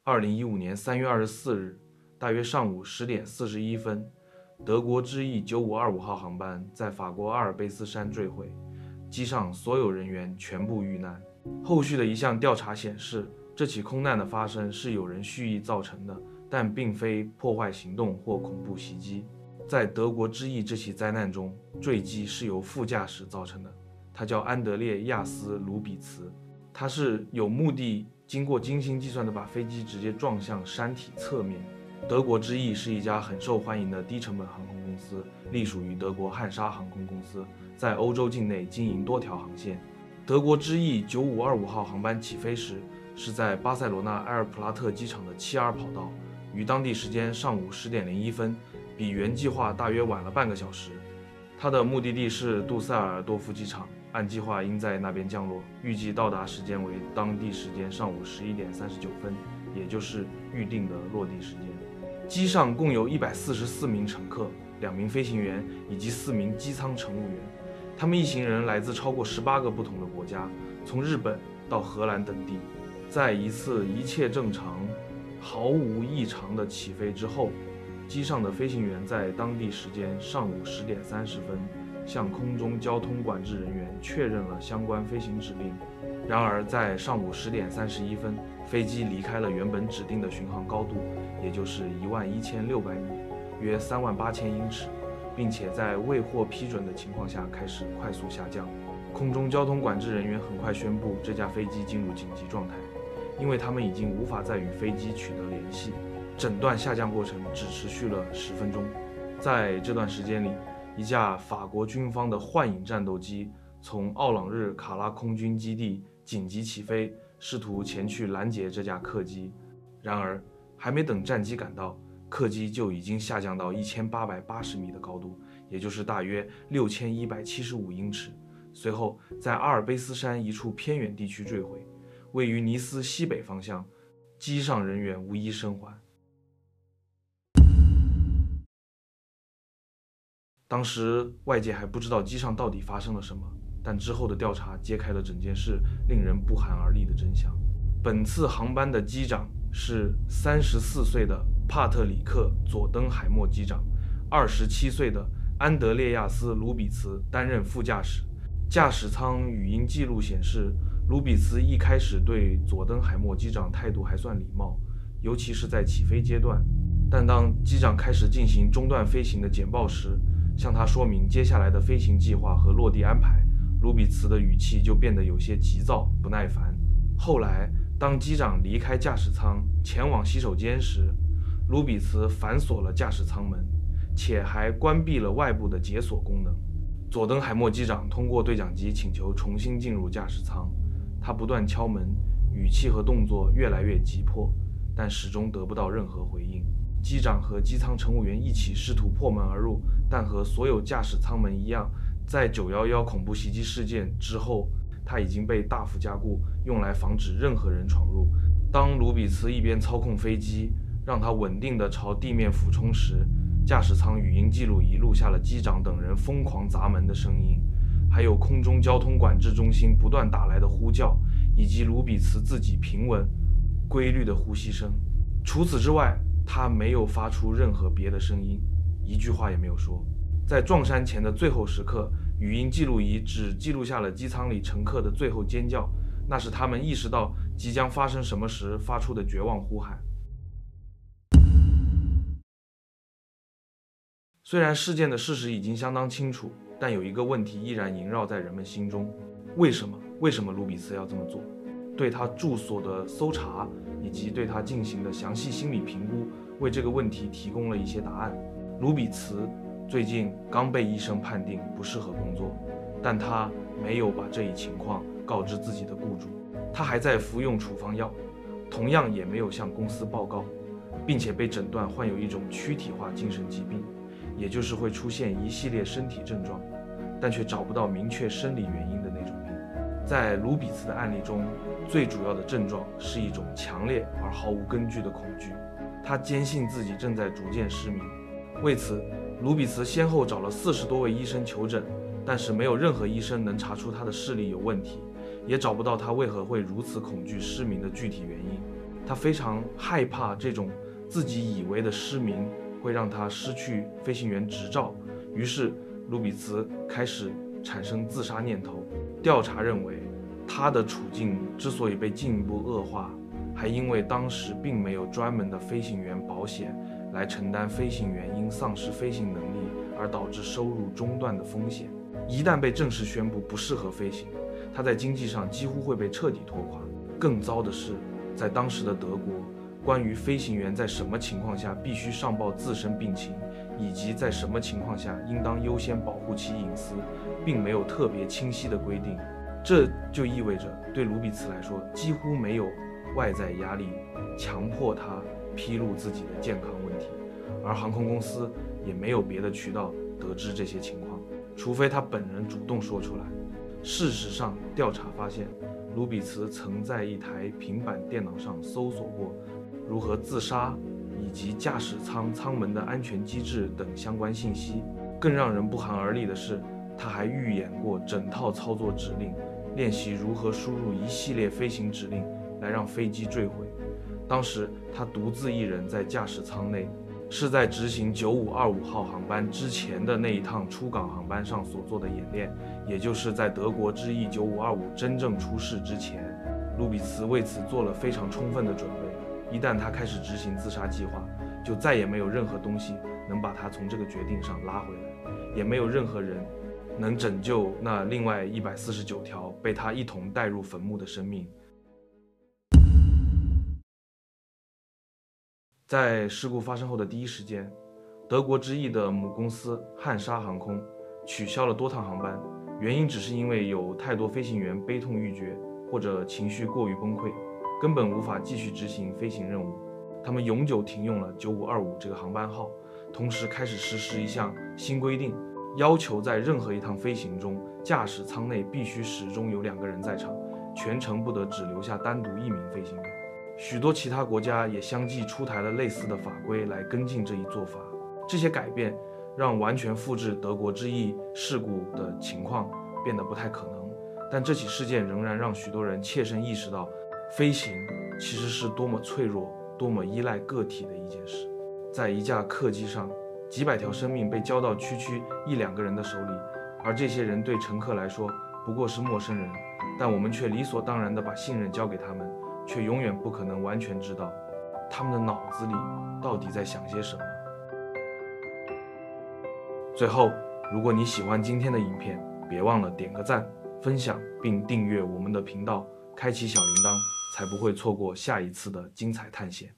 2015年3月24日，大约上午10点41分，德国之翼9525号航班在法国阿尔卑斯山坠毁，机上所有人员全部遇难。后续的一项调查显示，这起空难的发生是有人蓄意造成的，但并非破坏行动或恐怖袭击。在德国之翼这起灾难中，坠机是由副驾驶造成的，他叫安德烈亚斯·卢比茨，他是有目的经过精心计算的把飞机直接撞向山体侧面。德国之翼是一家很受欢迎的低成本航空公司，隶属于德国汉莎航空公司，在欧洲境内经营多条航线。德国之翼9525号航班起飞时是在巴塞罗那埃尔普拉特机场的72跑道，于当地时间上午10点01分，比原计划大约晚了半个小时。它的目的地是杜塞尔多夫机场，按计划应在那边降落，预计到达时间为当地时间上午11点39分，也就是预定的落地时间。机上共有144名乘客、2名飞行员以及4名机舱乘务员，他们一行人来自超过18个不同的国家，从日本到荷兰等地。在一次一切正常、毫无异常的起飞之后，机上的飞行员在当地时间上午10点30分向空中交通管制人员确认了相关飞行指令。然而，在上午10点31分，飞机离开了原本指定的巡航高度，也就是11600米，约38000英尺，并且在未获批准的情况下开始快速下降。空中交通管制人员很快宣布这架飞机进入紧急状态，因为他们已经无法再与飞机取得联系。整段下降过程只持续了10分钟。在这段时间里，一架法国军方的幻影战斗机从奥朗日卡拉空军基地紧急起飞，试图前去拦截这架客机。然而，还没等战机赶到，客机就已经下降到1880米的高度，也就是大约6175英尺。随后，在阿尔卑斯山一处偏远地区坠毁，位于尼斯西北方向，机上人员无一生还。当时外界还不知道机上到底发生了什么，但之后的调查揭开了整件事令人不寒而栗的真相。本次航班的机长是34岁的帕特里克·佐登海默机长，27岁的安德烈亚斯·卢比茨担任副驾驶。驾驶舱语音记录显示，卢比茨一开始对佐登海默机长态度还算礼貌，尤其是在起飞阶段。但当机长开始进行中断飞行的简报时，向他说明接下来的飞行计划和落地安排，卢比茨的语气就变得有些急躁不耐烦。后来，当机长离开驾驶舱前往洗手间时，卢比茨反锁了驾驶舱门，且还关闭了外部的解锁功能。佐登海默机长通过对讲机请求重新进入驾驶舱，他不断敲门，语气和动作越来越急迫，但始终得不到任何回应。机长和机舱乘务员一起试图破门而入，但和所有驾驶舱门一样，在911恐怖袭击事件之后，它已经被大幅加固，用来防止任何人闯入。当卢比茨一边操控飞机，让它稳定地朝地面俯冲时，驾驶舱语音记录仪录下了机长等人疯狂砸门的声音，还有空中交通管制中心不断打来的呼叫，以及卢比茨自己平稳、规律的呼吸声。除此之外，他没有发出任何别的声音，一句话也没有说。在撞山前的最后时刻，语音记录仪只记录下了机舱里乘客的最后尖叫，那是他们意识到即将发生什么时发出的绝望呼喊。虽然事件的事实已经相当清楚，但有一个问题依然萦绕在人们心中：为什么卢比茨要这么做？对他住所的搜查以及对他进行的详细心理评估，为这个问题提供了一些答案。卢比茨最近刚被医生判定不适合工作，但他没有把这一情况告知自己的雇主，他还在服用处方药，同样也没有向公司报告，并且被诊断患有一种躯体化精神疾病，也就是会出现一系列身体症状，但却找不到明确生理原因的那种病。在卢比茨的案例中，最主要的症状是一种强烈而毫无根据的恐惧，他坚信自己正在逐渐失明。为此，卢比茨先后找了40多位医生求诊，但是没有任何医生能查出他的视力有问题，也找不到他为何会如此恐惧失明的具体原因。他非常害怕这种自己以为的失明会让他失去飞行员执照，于是卢比茨开始产生自杀念头。调查认为，他的处境之所以被进一步恶化，还因为当时并没有专门的飞行员保险来承担飞行员因丧失飞行能力而导致收入中断的风险。一旦被正式宣布不适合飞行，他在经济上几乎会被彻底拖垮。更糟的是，在当时的德国，关于飞行员在什么情况下必须上报自身病情，以及在什么情况下应当优先保护其隐私，并没有特别清晰的规定。这就意味着，对卢比茨来说，几乎没有外在压力强迫他披露自己的健康问题，而航空公司也没有别的渠道得知这些情况，除非他本人主动说出来。事实上，调查发现，卢比茨曾在一台平板电脑上搜索过如何自杀以及驾驶舱舱门的安全机制等相关信息。更让人不寒而栗的是，他还预演过整套操作指令，练习如何输入一系列飞行指令来让飞机坠毁。当时他独自一人在驾驶舱内，是在执行9525号航班之前的那一趟出港航班上所做的演练，也就是在德国之翼9525真正出事之前。卢比茨为此做了非常充分的准备，一旦他开始执行自杀计划，就再也没有任何东西能把他从这个决定上拉回来，也没有任何人能拯救那另外149条被他一同带入坟墓的生命。在事故发生后的第一时间，德国之翼的母公司汉莎航空取消了多趟航班，原因只是因为有太多飞行员悲痛欲绝，或者情绪过于崩溃，根本无法继续执行飞行任务。他们永久停用了9525这个航班号，同时开始实施一项新规定，要求在任何一趟飞行中，驾驶舱内必须始终有2个人在场，全程不得只留下单独1名飞行员。许多其他国家也相继出台了类似的法规来跟进这一做法。这些改变让完全复制德国之翼事故的情况变得不太可能，但这起事件仍然让许多人切身意识到，飞行其实是多么脆弱、多么依赖个体的一件事。在一架客机上，几百条生命被交到区区1-2个人的手里，而这些人对乘客来说不过是陌生人，但我们却理所当然地把信任交给他们，却永远不可能完全知道他们的脑子里到底在想些什么。最后，如果你喜欢今天的影片，别忘了点个赞、分享并订阅我们的频道，开启小铃铛，才不会错过下一次的精彩探险。